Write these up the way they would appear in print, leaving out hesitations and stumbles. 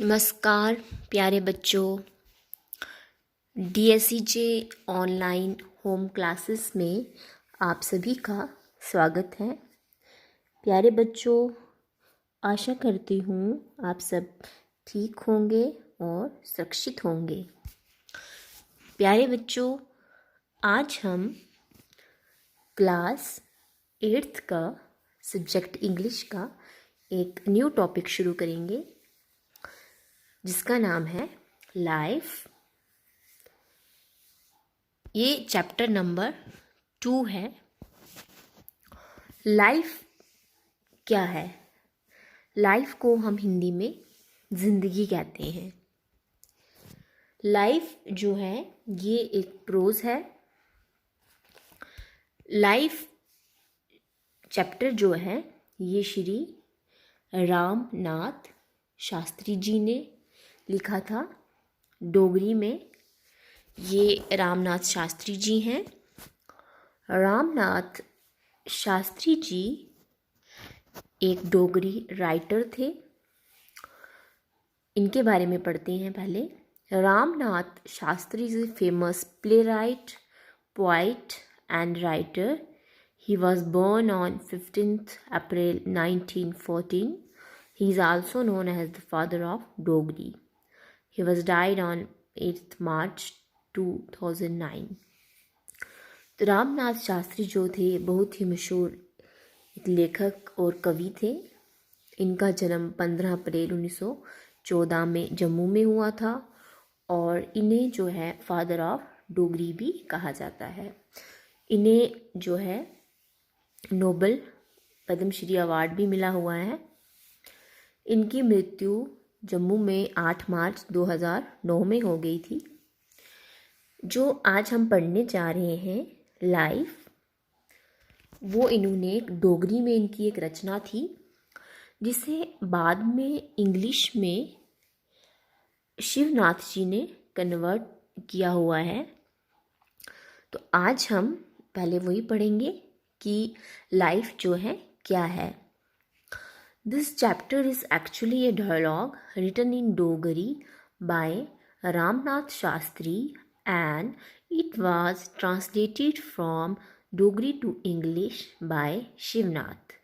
नमस्कार प्यारे बच्चों, DSEJ ऑनलाइन होम क्लासेस में आप सभी का स्वागत है। प्यारे बच्चों, आशा करती हूँ आप सब ठीक होंगे और सुरक्षित होंगे। प्यारे बच्चों, आज हम क्लास 8th का सब्जेक्ट इंग्लिश का एक न्यू टॉपिक शुरू करेंगे जिसका नाम है लाइफ। ये चैप्टर नंबर 2 है। लाइफ क्या है? लाइफ को हम हिंदी में ज़िंदगी कहते हैं। लाइफ जो है ये एक प्रोज है। लाइफ चैप्टर जो है ये श्री रामनाथ शास्त्री जी ने लिखा था। डोगरी में ये रामनाथ शास्त्री जी हैं। रामनाथ शास्त्री जी एक डोगरी राइटर थे। इनके बारे में पढ़ते हैं पहले। Ramnath Shastri is a famous play right, poet and writer. He was born on 15th April 1914. He is also known as the father of Dogri. He was died on 8th March 2009. तो रामनाथ शास्त्री जो थे बहुत ही मशहूर एक लेखक और कवि थे। इनका जन्म 15 अप्रैल 1914 में जम्मू में हुआ था और इन्हें जो है फादर ऑफ डोगरी भी कहा जाता है। इन्हें जो है नोबल पद्मश्री अवार्ड भी मिला हुआ है। इनकी मृत्यु जम्मू में 8 मार्च 2009 में हो गई थी। जो आज हम पढ़ने जा रहे हैं लाइफ, वो इन्होंने एक डोगरी में इनकी एक रचना थी जिसे बाद में इंग्लिश में शिवनाथ जी ने कन्वर्ट किया हुआ है। तो आज हम पहले वही पढ़ेंगे कि लाइफ जो है क्या है। This chapter is actually a dialogue written in Dogri by Ramnath Shastri and it was translated from Dogri to English by Shivnath.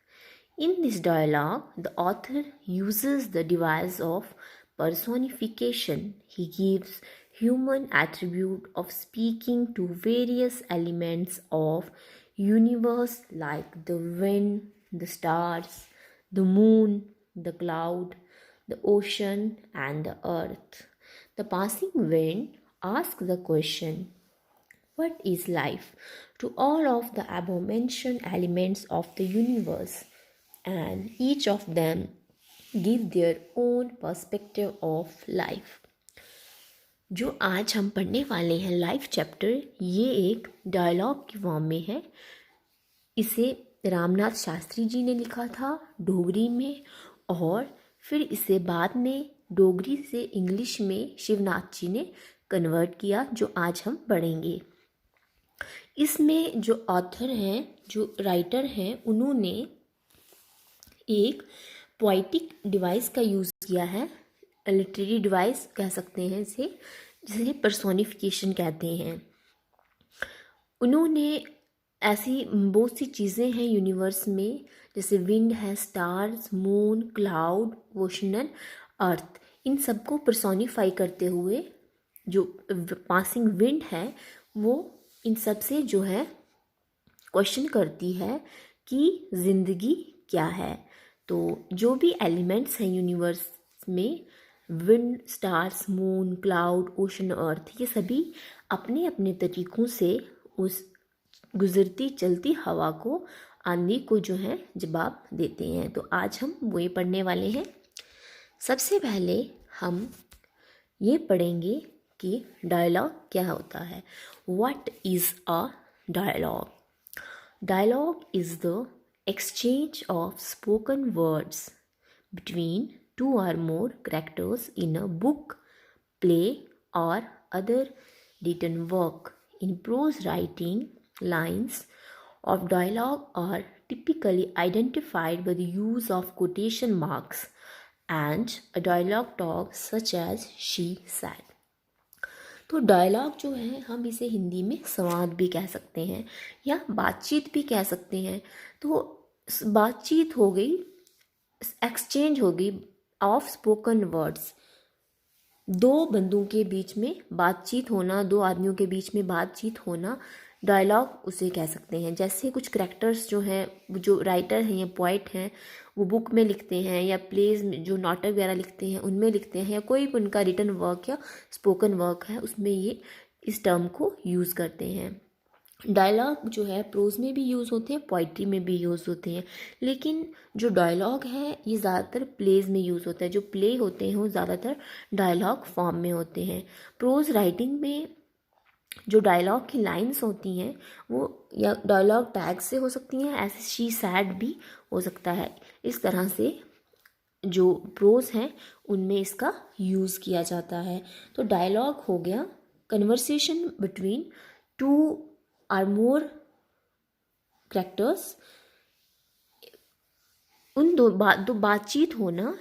In this dialogue, the author uses the device of personification. He gives human attribute of speaking to various elements of universe like the wind, the stars, the moon, the cloud, the ocean, and the earth. The passing wind asks the question, what is life? To all of the above-mentioned elements of the universe, and each of them give their own perspective of life. जो आज हम पढ़ने वाले हैं life chapter, ये एक dialogue की form में है। इसे रामनाथ शास्त्री जी ने लिखा था डोगरी में और फिर इसे बाद में डोगरी से इंग्लिश में शिवनाथ जी ने कन्वर्ट किया, जो आज हम पढ़ेंगे। इसमें जो ऑथर हैं, जो राइटर हैं, उन्होंने एक पोइटिक डिवाइस का यूज़ किया है। लिटरेरी डिवाइस कह सकते हैं इसे, जिसे पर्सोनिफिकेशन कहते हैं। उन्होंने ऐसी बहुत सी चीज़ें हैं यूनिवर्स में, जैसे विंड है, stars, moon, cloud, ocean and earth. इन सबको पर्सोनिफाई करते हुए जो पासिंग विंड है वो इन सब से जो है क्वेश्चन करती है कि ज़िंदगी क्या है। तो जो भी एलिमेंट्स हैं यूनिवर्स में, wind, stars, moon, cloud, ocean, earth, ये सभी अपने अपने तरीक़ों से उस गुज़रती चलती हवा को, आंधी को जो है जवाब देते हैं। तो आज हम वही पढ़ने वाले हैं। सबसे पहले हम ये पढ़ेंगे कि डायलॉग क्या होता है। What is a dialogue? Dialogue is the exchange of spoken words between two or more characters in a book, play, or other written work. In prose writing, lines of dialogue are typically identified by the use of quotation marks and a dialogue talk such as she said. तो dialogue जो है हम इसे हिंदी में संवाद भी कह सकते हैं या बातचीत भी कह सकते हैं। तो बातचीत हो गई, एक्सचेंज हो गई ऑफ स्पोकन वर्ड्स, दो बंदों के बीच में बातचीत होना, दो आदमियों के बीच में बातचीत होना, डायलॉग उसे कह सकते हैं। जैसे कुछ करैक्टर्स जो हैं, जो राइटर हैं या पोइट हैं, वो बुक में लिखते हैं या प्लेज में जो नाटक वगैरह लिखते हैं उनमें लिखते हैं, या कोई भी उनका रिटन वर्क या स्पोकन वर्क है उसमें ये इस टर्म को यूज़ करते हैं। डायलॉग जो है प्रोज में भी यूज़ होते हैं, पोइट्री में भी यूज़ होते हैं, लेकिन जो डायलॉग है ये ज़्यादातर प्लेज में यूज़ होता है। जो प्ले होते हैं वो ज़्यादातर डायलॉग फॉर्म में होते हैं। प्रोज राइटिंग में जो डायलॉग की लाइंस होती हैं वो या डायलॉग टैग से हो सकती हैं, ऐसे शी सैड भी हो सकता है। इस तरह से जो प्रोज हैं उनमें इसका यूज़ किया जाता है। तो डायलॉग हो गया conversation between two or more characters, उन दो बातचीत होना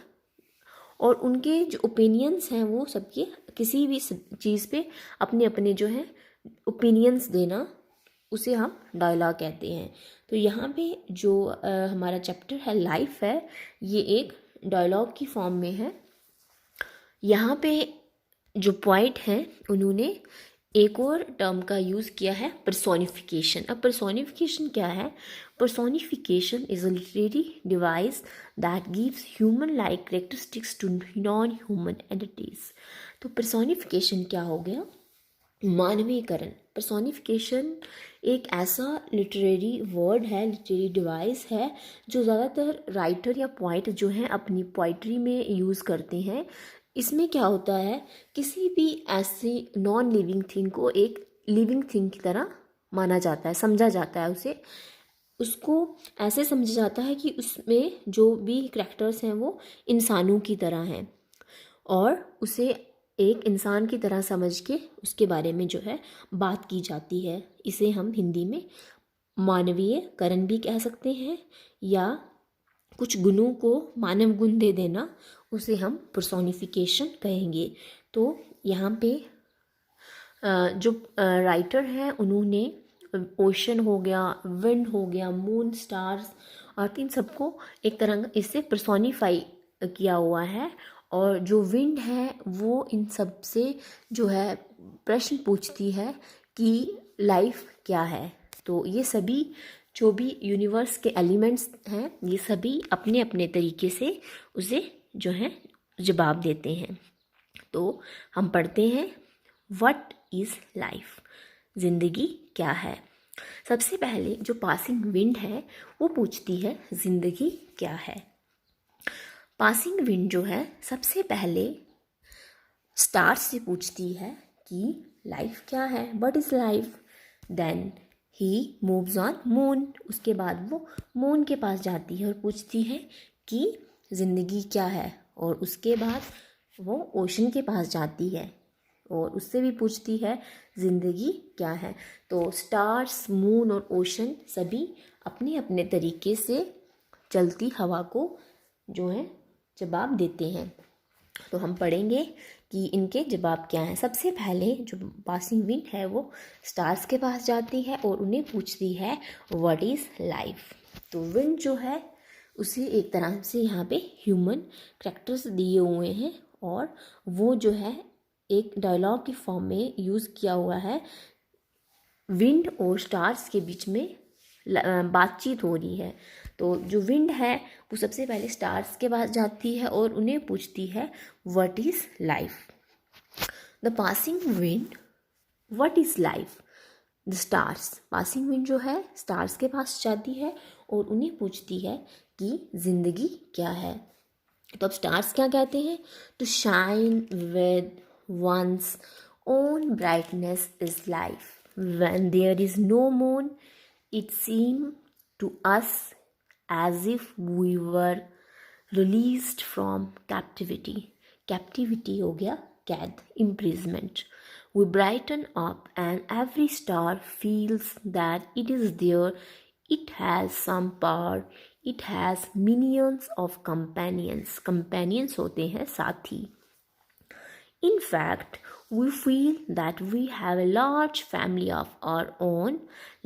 और उनके जो ओपिनियंस हैं वो सबके किसी भी चीज़ पे अपने अपने जो है ओपिनियंस देना, उसे हम डायलॉग कहते हैं। तो यहाँ पे जो हमारा चैप्टर है लाइफ है, ये एक डायलॉग की फॉर्म में है। यहाँ पे जो पॉइंट हैं उन्होंने एक और टर्म का यूज़ किया है, पर्सोनिफिकेशन। अब पर्सोनिफिकेशन क्या है? Personification is a literary device that gives human like characteristics to non human entities. तो पर्सोनिफिकेशन क्या हो गया? मानवीकरण। पर्सोनिफिकेशन एक ऐसा लिटरेरी वर्ड है, लिटरेरी डिवाइस है जो ज़्यादातर राइटर या पोइट जो हैं अपनी पोइट्री में यूज़ करते हैं। इसमें क्या होता है, किसी भी ऐसी नॉन लिविंग थिंग को एक लिविंग थिंग की तरह माना जाता है, समझा जाता है। उसको ऐसे समझा जाता है कि उसमें जो भी करैक्टर्स हैं वो इंसानों की तरह हैं, और उसे एक इंसान की तरह समझ के उसके बारे में जो है बात की जाती है। इसे हम हिंदी में मानवीयकरण भी कह सकते हैं, या कुछ गुणों को मानव गुण दे देना, उसे हम पर्सोनिफिकेशन कहेंगे। तो यहाँ पे जो राइटर हैं उन्होंने ओशन हो गया, विंड हो गया, मून, स्टार्स, और इन सबको एक तरह इससे पर्सोनिफाई किया हुआ है। और जो विंड है वो इन सब से जो है प्रश्न पूछती है कि लाइफ क्या है। तो ये सभी जो भी यूनिवर्स के एलिमेंट्स हैं ये सभी अपने अपने तरीके से उसे जो है जवाब देते हैं। तो हम पढ़ते हैं, व्हाट इज़ लाइफ? ज़िंदगी क्या है? सबसे पहले जो पासिंग विंड है वो पूछती है ज़िंदगी क्या है। पासिंग विंड जो है सबसे पहले स्टार्स से पूछती है कि लाइफ क्या है, what is life. Then he moves on moon, उसके बाद वो मून के पास जाती है और पूछती है कि ज़िंदगी क्या है, और उसके बाद वो ओशन के पास जाती है और उससे भी पूछती है ज़िंदगी क्या है। तो स्टार्स, मून और ओशन सभी अपने अपने तरीके से चलती हवा को जो है जवाब देते हैं। तो हम पढ़ेंगे कि इनके जवाब क्या हैं। सबसे पहले जो पासिंग विंड है वो स्टार्स के पास जाती है और उन्हें पूछती है व्हाट इज़ लाइफ। तो विंड जो है उसे एक तरह से यहाँ पे ह्यूमन करैक्टर्स दिए हुए हैं, और वो जो है एक डायलॉग की फॉर्म में यूज़ किया हुआ है। विंड और स्टार्स के बीच में बातचीत हो रही है। तो जो विंड है वो सबसे पहले स्टार्स के पास जाती है और उन्हें पूछती है what is life. The passing wind, what is life? The stars, passing wind जो है स्टार्स के पास जाती है और उन्हें पूछती है कि ज़िंदगी क्या है। तो अब स्टार्स क्या कहते हैं? To shine with one's own brightness is life, when there is no moon it seemed to us as if we were released from captivity. Captivity हो गया कैद, imprisonment. We brighten up and every star feels that it is there, it has some power, it has millions of companions, companions होते हैं साथी। In fact, we feel that we have a large family of our own.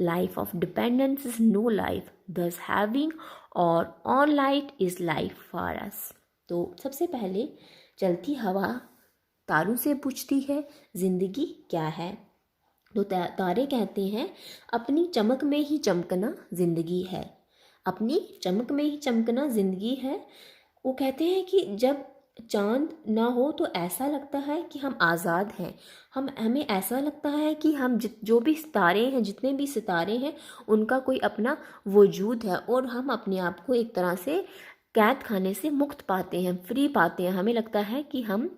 Life of dependence is no life. Thus, having our own light is life for us. तो सबसे पहले चलती हवा तारों से पूछती है जिंदगी क्या है। तो तारे कहते हैं अपनी चमक में ही चमकना जिंदगी है, अपनी चमक में ही चमकना जिंदगी है। वो कहते हैं कि जब चांद ना हो तो ऐसा लगता है कि हम आज़ाद हैं, हमें ऐसा लगता है कि हम जो भी सितारे हैं, जितने भी सितारे हैं, उनका कोई अपना वजूद है और हम अपने आप को एक तरह से कैद खाने से मुक्त पाते हैं, फ्री पाते हैं। हमें लगता है कि हम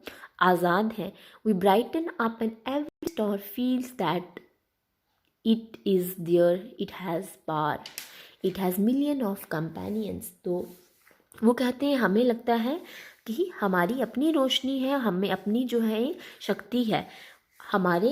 आज़ाद हैं। We brighten up and every star feels that it is there, it has power, it has million of companions. तो वो कहते हैं हमें लगता है कि हमारी अपनी रोशनी है, हमें अपनी जो है शक्ति है। हमारे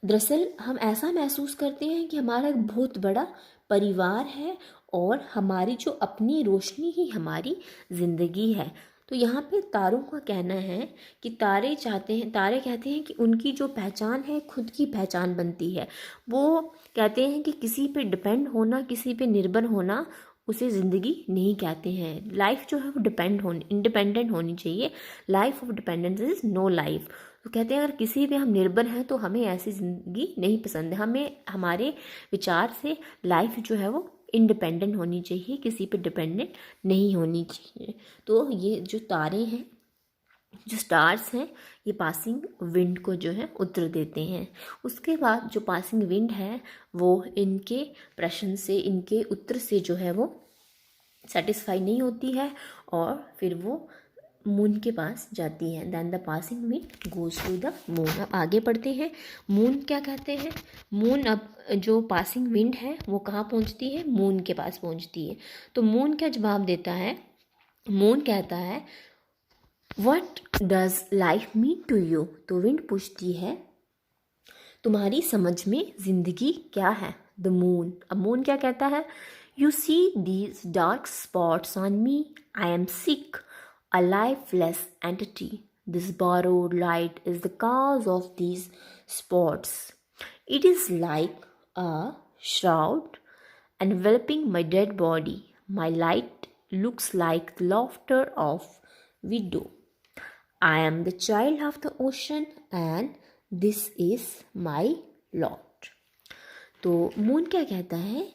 दरअसल हम ऐसा महसूस करते हैं कि हमारा एक बहुत बड़ा परिवार है और हमारी जो अपनी रोशनी ही हमारी ज़िंदगी है। तो यहाँ पे तारों का कहना है कि तारे कहते हैं कि उनकी जो पहचान है खुद की पहचान बनती है। वो कहते हैं कि किसी पे डिपेंड होना, किसी पे निर्भर होना उसे ज़िंदगी नहीं कहते हैं। लाइफ जो है वो इंडिपेंडेंट होनी चाहिए। Life of dependence is no life. तो कहते हैं अगर किसी पे हम निर्भर हैं तो हमें ऐसी ज़िंदगी नहीं पसंद है। हमें हमारे विचार से लाइफ जो है वो इंडिपेंडेंट होनी चाहिए, किसी पे डिपेंडेंट नहीं होनी चाहिए। तो ये जो तारे हैं, जो स्टार्स हैं, ये पासिंग विंड को जो है उत्तर देते हैं। उसके बाद जो पासिंग विंड है वो इनके प्रश्न से, इनके उत्तर से जो है वो सेटिस्फाई नहीं होती है और फिर वो मून के पास जाती है। Then the passing wind goes to the moon. अब आगे पढ़ते हैं, मून क्या कहते हैं। मून, अब जो पासिंग विंड है वो कहाँ पहुँचती है, मून के पास पहुँचती है। तो मून क्या जवाब देता है, मून कहता है what does life mean to you. तो विंड पूछती है तुम्हारी समझ में ज़िंदगी क्या है। द मून, अब मून क्या कहता है, you see these dark spots on me, I am sick, a lifeless entity. This borrowed light is the cause of these spots. It is like a shroud enveloping my dead body. My light looks like the laughter of widow. I am the child of the ocean and this is my lot. तो moon क्या कहता है,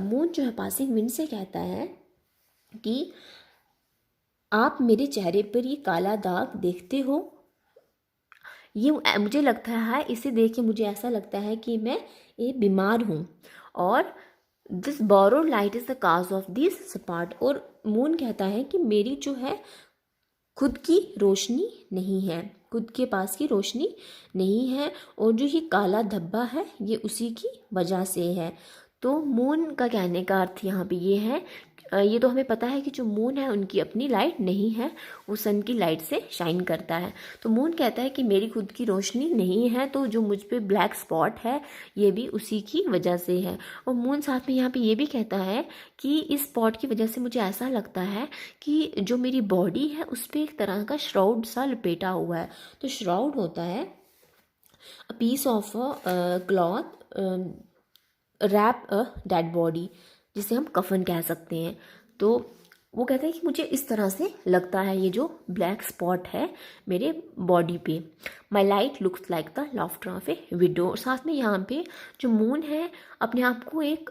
moon जो है passing wind से कहता है कि आप मेरे चेहरे पर ये काला दाग देखते हो, ये मुझे लगता है, इसे देख के मुझे ऐसा लगता है कि मैं ये बीमार हूँ। और this borrowed light is the cause of this spot. और मून कहता है कि मेरी जो है खुद की रोशनी नहीं है, खुद के पास की रोशनी नहीं है और जो ये काला धब्बा है ये उसी की वजह से है। तो मून का कहने का अर्थ यहाँ पे ये है, ये तो हमें पता है कि जो मून है उनकी अपनी लाइट नहीं है, वो सन की लाइट से शाइन करता है। तो मून कहता है कि मेरी खुद की रोशनी नहीं है, तो जो मुझ पे ब्लैक स्पॉट है ये भी उसी की वजह से है। और मून साथ में यहाँ पे ये भी कहता है कि इस स्पॉट की वजह से मुझे ऐसा लगता है कि जो मेरी बॉडी है उस पर एक तरह का श्राउड सा लपेटा हुआ है। तो श्राउड होता है a piece of cloth wrap a dead body, जिसे हम कफन कह सकते हैं। तो वो कहते हैं कि मुझे इस तरह से लगता है ये जो ब्लैक स्पॉट है मेरे बॉडी पे। माई light looks like the laughter of A window. साथ में यहाँ पे जो मून है अपने आप को एक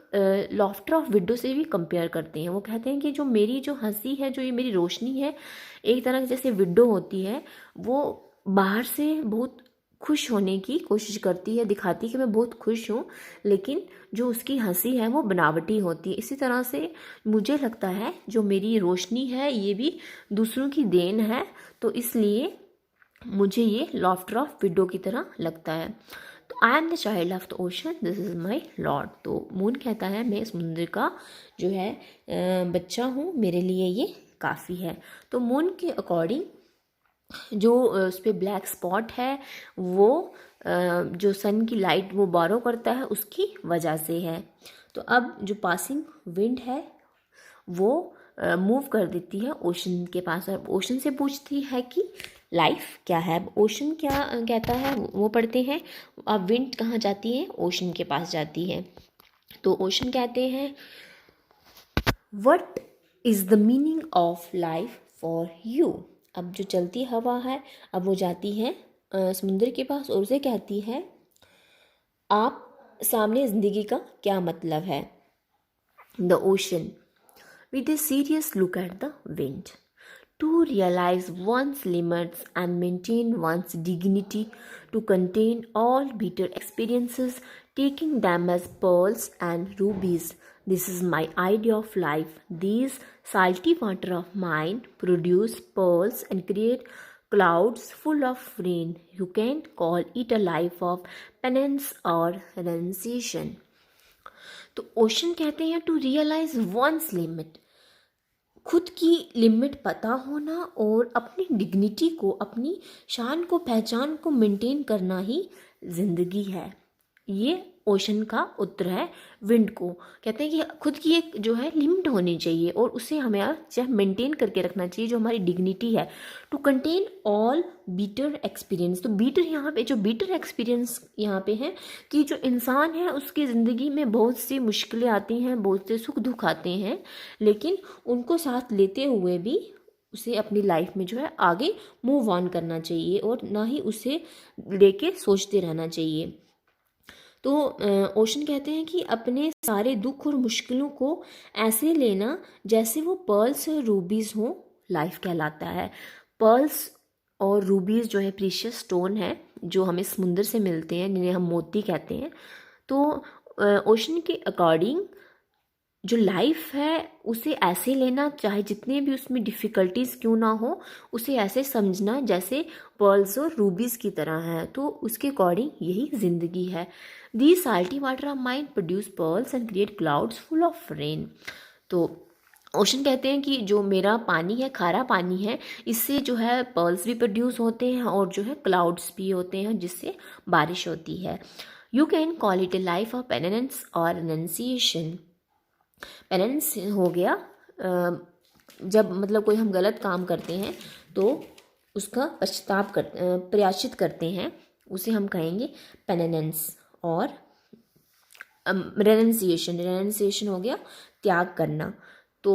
लाफ्टर ऑफ विडो से भी कंपेयर करते हैं। वो कहते हैं कि जो मेरी जो हंसी है, जो ये मेरी रोशनी है, एक तरह की जैसे विडो होती है, वो बाहर से बहुत खुश होने की कोशिश करती है, दिखाती है कि मैं बहुत खुश हूँ, लेकिन जो उसकी हंसी है वो बनावटी होती है। इसी तरह से मुझे लगता है जो मेरी रोशनी है ये भी दूसरों की देन है, तो इसलिए मुझे ये लाफ्टर ऑफ विडो की तरह लगता है। तो I am the child of the ocean, this is my lord. तो मून कहता है मैं समुद्र का जो है बच्चा हूँ, मेरे लिए ये काफ़ी है। तो मून के अकॉर्डिंग जो उस पर ब्लैक स्पॉट है वो जो सन की लाइट वो बोरो करता है उसकी वजह से है। तो अब जो पासिंग विंड है वो मूव कर देती है ओशन के पास और ओशन से पूछती है कि लाइफ क्या है। अब ओशन क्या कहता है वो पढ़ते हैं। अब विंड कहाँ जाती है, ओशन के पास जाती है। तो ओशन कहते हैं what is the meaning of life for you. अब जो चलती हवा है अब वो जाती है समुद्र के पास और उसे कहती है आप सामने ज़िंदगी का क्या मतलब है। The ocean with a serious look at the wind. To realize one's limits and maintain one's dignity, to contain all bitter experiences, taking them as pearls and rubies. This is my idea of life. These salty water of mine produce pearls and create clouds full of rain. You can't call it a life of penance or renunciation. तो ocean कहते हैं to realise once limit, खुद की limit पता होना और अपनी dignity को, अपनी शान को, पहचान को मेंटेन करना ही ज़िंदगी है। ये ओशन का उत्तर है विंड को। कहते हैं कि खुद की एक जो है लिमिट होनी चाहिए और उसे हमें जब मेंटेन करके रखना चाहिए जो हमारी डिग्निटी है। To contain all bitter experience, तो बीटर यहाँ पे जो बीटर एक्सपीरियंस यहाँ पे है कि जो इंसान है उसकी ज़िंदगी में बहुत सी मुश्किलें आती हैं, बहुत से सुख दुख आते हैं, लेकिन उनको साथ लेते हुए भी उसे अपनी लाइफ में जो है आगे मूव ऑन करना चाहिए और ना ही उसे लेके सोचते रहना चाहिए। तो ओशन कहते हैं कि अपने सारे दुख और मुश्किलों को ऐसे लेना जैसे वो पर्ल्स और रूबीज़ हों, लाइफ कहलाता है। पर्ल्स और रूबीज़ जो है प्रीशियस स्टोन है जो हमें समुंदर से मिलते हैं, जिन्हें हम मोती कहते हैं। तो ओशन के अकॉर्डिंग जो लाइफ है उसे ऐसे लेना, चाहे जितने भी उसमें डिफ़िकल्टीज़ क्यों ना हो, उसे ऐसे समझना जैसे पर्ल्स और रूबीज़ की तरह है। तो उसके अकॉर्डिंग यही ज़िंदगी है। The salty water of mind produce pearls and create clouds full of rain. तो ओशन कहते हैं कि जो मेरा पानी है, खारा पानी है, इससे जो है पर्ल्स भी प्रोड्यूस होते हैं और जो है क्लाउड्स भी होते हैं जिससे बारिश होती है। You can call it a life of penitence और रेनुंसिएशन। पेनेंस हो गया जब मतलब कोई हम गलत काम करते हैं तो उसका पश्चाताप प्रायश्चित करते हैं, उसे हम कहेंगे पेनेंस। और रेनुंसिएशन, रेनुंसिएशन हो गया त्याग करना। तो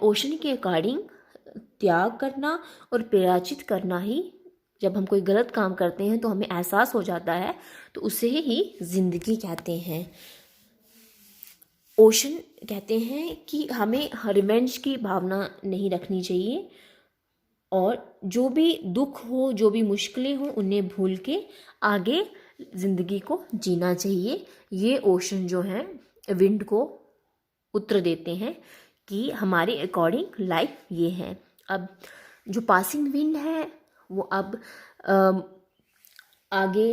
ओशन के अकॉर्डिंग त्याग करना और प्रायश्चित करना ही, जब हम कोई गलत काम करते हैं तो हमें एहसास हो जाता है तो उसे ही ज़िंदगी कहते हैं। ओशन कहते हैं कि हमें रिवेंज की भावना नहीं रखनी चाहिए और जो भी दुख हो, जो भी मुश्किलें हो, उन्हें भूल के आगे ज़िंदगी को जीना चाहिए। ये ओशन जो है विंड को उत्तर देते हैं कि हमारे अकॉर्डिंग लाइफ ये है। अब जो पासिंग विंड है वो अब आगे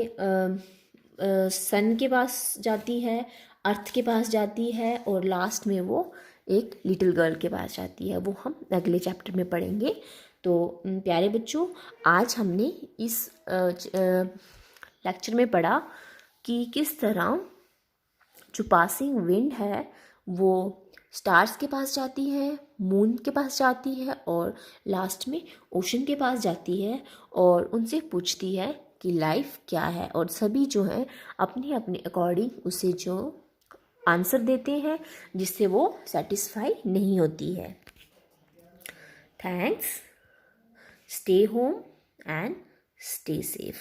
सन के पास जाती है, अर्थ के पास जाती है और लास्ट में वो एक लिटिल गर्ल के पास जाती है। वो हम अगले चैप्टर में पढ़ेंगे। तो प्यारे बच्चों, आज हमने इस लेक्चर में पढ़ा कि किस तरह जो पासिंग विंड है वो स्टार्स के पास जाती है, मून के पास जाती है और लास्ट में ओशन के पास जाती है और उनसे पूछती है कि लाइफ क्या है। और सभी जो है अपने अपने अकॉर्डिंग उसे जो आंसर देते हैं जिससे वो सेटिस्फाई नहीं होती है। Thanks, stay home and stay safe.